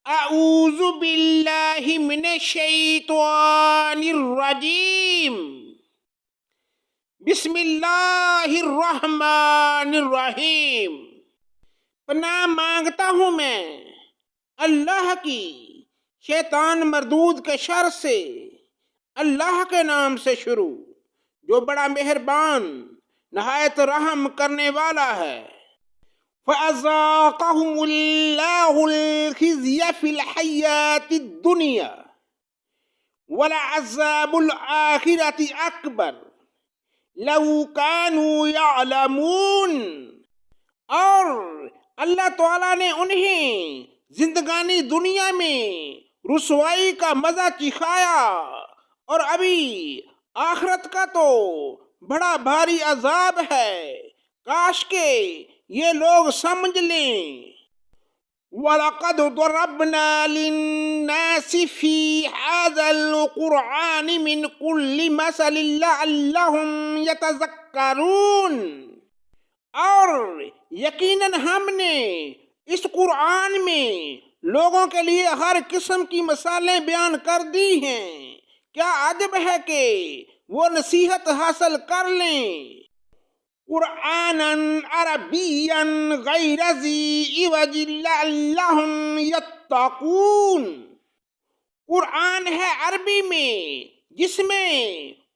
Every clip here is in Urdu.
اعوذ باللہ من الشیطان الرجیم، بسم اللہ الرحمن الرحیم۔ پناہ مانگتا ہوں میں اللہ کی شیطان مردود کے شر سے، اللہ کے نام سے شروع جو بڑا مہربان نہایت رحم کرنے والا ہے۔ فَأَذَاقَهُمُ اللَّهُ الْخِزْيَ فِي الْحَيَاةِ الدُّنْيَا وَلَعَذَابُ الْآخِرَةِ أَكْبَرُ لَوْ كَانُوا يَعْلَمُونَ۔ اور اللہ تعالیٰ نے انہیں زندگانی دنیا میں رسوائی کا مزہ چکھایا، اور ابھی آخرت کا تو بڑا بھاری عذاب ہے، کاش کہ یہ لوگ سمجھ لیں۔ وَلَقَدْ ضَرَبْنَا لِلنَّاسِ فِي هَذَا الْقُرْآنِ مِنْ كُلِّ مَثَلٍ لَعَلَّهُمْ يَتَذَكَّرُونَ۔ اور یقیناً ہم نے اس قرآن میں لوگوں کے لیے ہر قسم کی مثالیں بیان کر دی ہیں، کیا عجب ہے کہ وہ نصیحت حاصل کر لیں۔ قرآناً عربیاً غیر ذی عوج لعلہم یتقون۔ قرآن ہے عربی میں جس میں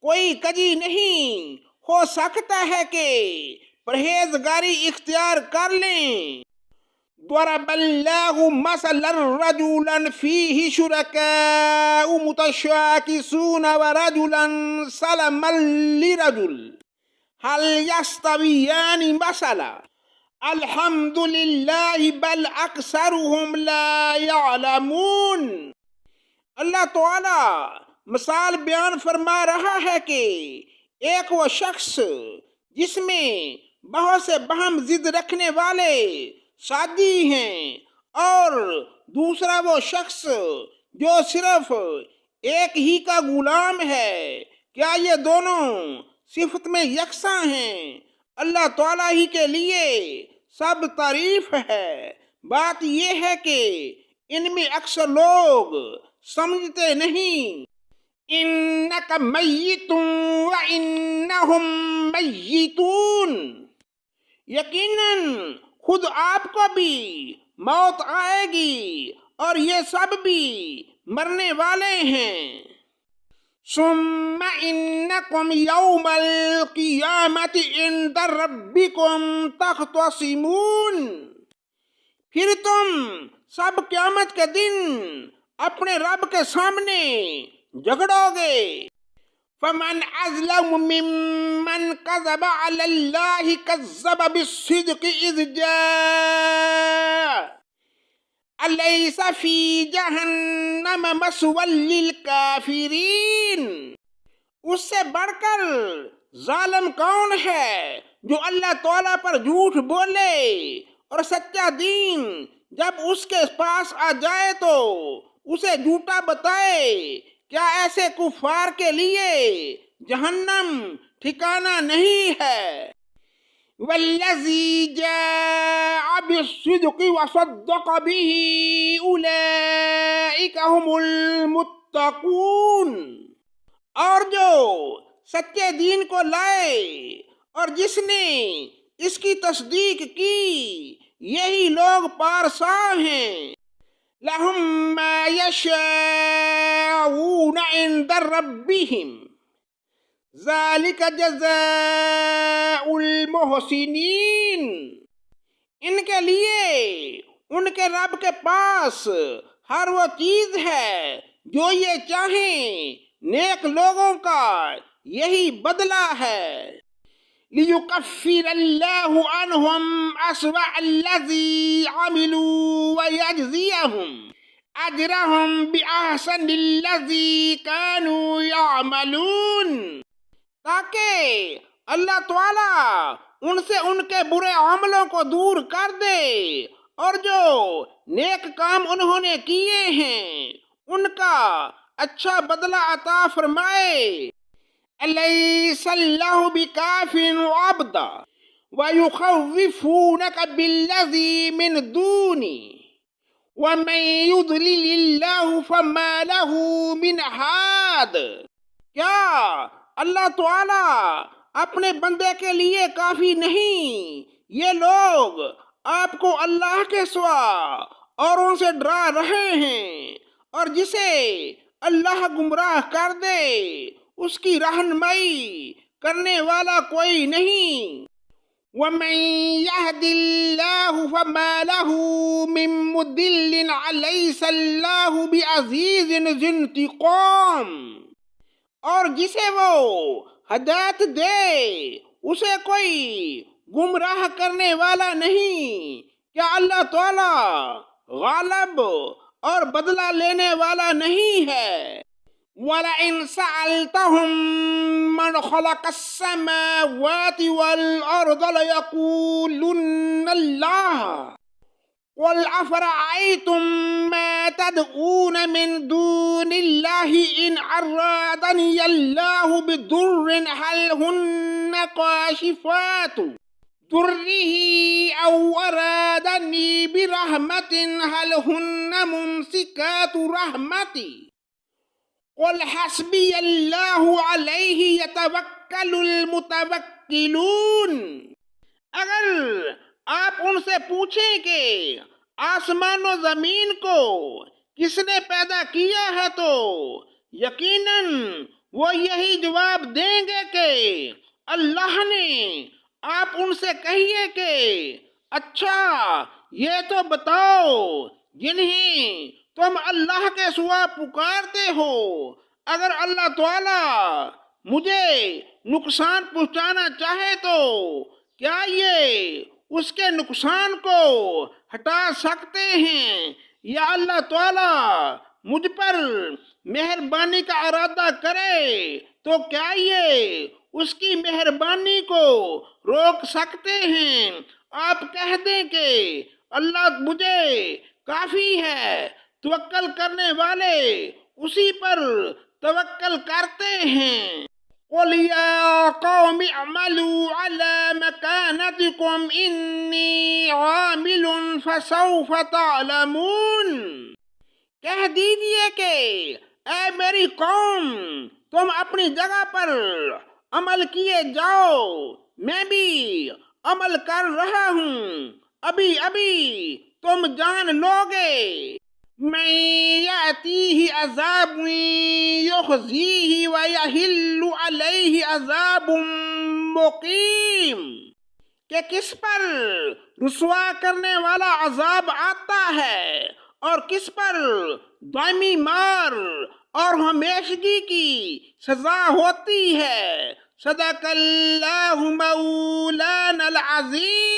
کوئی کجی نہیں، ہو سکتا ہے کہ پرہیزگاری اختیار کر لیں۔ ضرب اللہ مثلا رجلا فیہ شرکاء متشاکسون ورجلا سلما لرجل هل يستويان مثلا الحمد للہ بل اکثرهم لا يعلمون۔ اللہ تعالی مثال بیان فرما رہا ہے کہ ایک وہ شخص جس میں بہت سے باہم ضد رکھنے والے ساتھی ہیں، اور دوسرا وہ شخص جو صرف ایک ہی کا غلام ہے، کیا یہ دونوں صفت میں یکساں ہیں؟ اللہ تعالیٰ ہی کے لیے سب تعریف ہے، بات یہ ہے کہ ان میں اکثر لوگ سمجھتے نہیں۔ انک میت وانہم میتون۔ یقیناً خود آپ کو بھی موت آئے گی اور یہ سب بھی مرنے والے ہیں۔ ثم انکم یوم القیامت عند ربکم تختصمون۔ پھر تم سب قیامت کے دن اپنے رب کے سامنے جھگڑو گے۔ فمن اظلم ممن کذب علی اللہ کذب بالصدق اذ جاء الیس فی جہنم مثوی للکافرین۔ اس سے بڑھ کر ظالم کون ہے جو اللہ تعالیٰ پر جھوٹ بولے اور سچا دین جب اس کے پاس آ جائے تو اسے جھوٹا بتائے، کیا ایسے کفار کے لیے جہنم ٹھکانہ نہیں ہے؟ والذی جاء بالصدق وصدق به اولئک هم المتقون۔ اور جو سچے دین کو لائے اور جس نے اس کی تصدیق کی، یہی لوگ پارسا ہیں۔ لہم ما یشاءون عند ربہم ذالک جزاء المحسنین۔ ان کے لیے ان کے رب کے پاس ہر وہ چیز ہے جو یہ چاہیں، نیک لوگوں کا یہی بدلہ ہے۔ لِيُكَفِّرَ اللَّهُ عَنْهُمْ أَسْوَأَ الَّذِي عَمِلُوا وَيَجْزِيَهُمْ أَجْرَهُمْ بِأَحْسَنِ الَّذِي كَانُوا يَعْمَلُونَ۔ تاکہ اللہ تعالیٰ ان سے ان کے برے عملوں کو دور کر دے، اور جو نیک کام انہوں نے کیے ہیں ان کا اچھا بدلہ عطا فرمائے۔ الیس اللہ بکاف عبدا ویخوفونک بالذی من دونی وَمَن يُضْلِلِ اللَّهُ فَمَا لَهُ مِنْ هَادٍ۔ کیا اللہ تعالیٰ اپنے بندے کے لیے کافی نہیں؟ یہ لوگ آپ کو اللہ کے سوا اوروں سے ڈرا رہے ہیں، اور جسے اللہ گمراہ کر دے اس کی رہنمائی کرنے والا کوئی نہیں۔ وَمَن يَهْدِ اللَّهُ فَمَا لَهُ مِن مُّضِلٍّ أَلَيْسَ اللَّهُ بِعَزِيزٍ ذِي انتقام۔ اور جسے وہ ہدایت دے اسے کوئی گمراہ کرنے والا نہیں۔ کیا اللہ تعالی غالب اور بدلہ لینے والا نہیں ہے؟ وَلَئِن سَأَلْتَهُم مَّنْ خَلَقَ السَّمَاوَاتِ وَالْأَرْضَ لَيَقُولُنَّ اللَّهُ قُلْ أَفَرَأَيْتُم مَّا تَدْعُونَ مِن دُونِ اللَّهِ إِنْ أَرَادَنِيَ اللَّهُ بِضُرٍّ هَلْ هُنَّ كَاشِفَاتُ ضُرِّهِ أَوْ أَرَادَنِي بِرَحْمَةٍ هَلْ هُنَّ مُمْسِكَاتُ رَحْمَتِهِ قُلْ حَسْبِيَ اللَّهُ عَلَيْهِ يَتَوَكَّلُ الْمُتَوَكِّلُونَ۔ اگر آپ ان سے پوچھیں کہ آسمان و زمین کو کس نے پیدا کیا ہے تو یقیناً وہ یہی جواب دیں گے کہ اللہ نے۔ آپ ان سے کہیے کہ اچھا یہ تو بتاؤ جنہیں تم اللہ کے سوا پکارتے ہو، اگر اللہ تعالی مجھے نقصان پہنچانا چاہے تو کیا یہ اس کے نقصان کو ہٹا سکتے ہیں؟ یا اللہ تعالی مجھ پر مہربانی کا ارادہ کرے تو کیا یہ اس کی مہربانی کو روک سکتے ہیں؟ آپ کہہ دیں کہ اللہ مجھے کافی ہے، توکل کرنے والے اسی پر توکل کرتے ہیں۔ قُلْ يَا قَوْمِ اعْمَلُوا عَلَى مَكَانَتِكُمْ إِنِّي عَامِلٌ فَسَوْفَ تَعْلَمُونَ۔ کہہ دیجئے کہ اے میری قوم، تم اپنی جگہ پر عمل کیے جاؤ، میں بھی عمل کر رہا ہوں، ابھی ابھی تم جان لوگے۔ مَن يَأْتِيهِ عَذَابٌ يُخْزِيهِ وَيَحِلُّ عَلَيْهِ عَذَابٌ مُقِيمٌ۔ کہ کس پر رسوا کرنے والا عذاب آتا ہے اور کس پر دائمی مار اور ہمیشگی کی سزا ہوتی ہے۔ صدق اللہ مولانا العظیم۔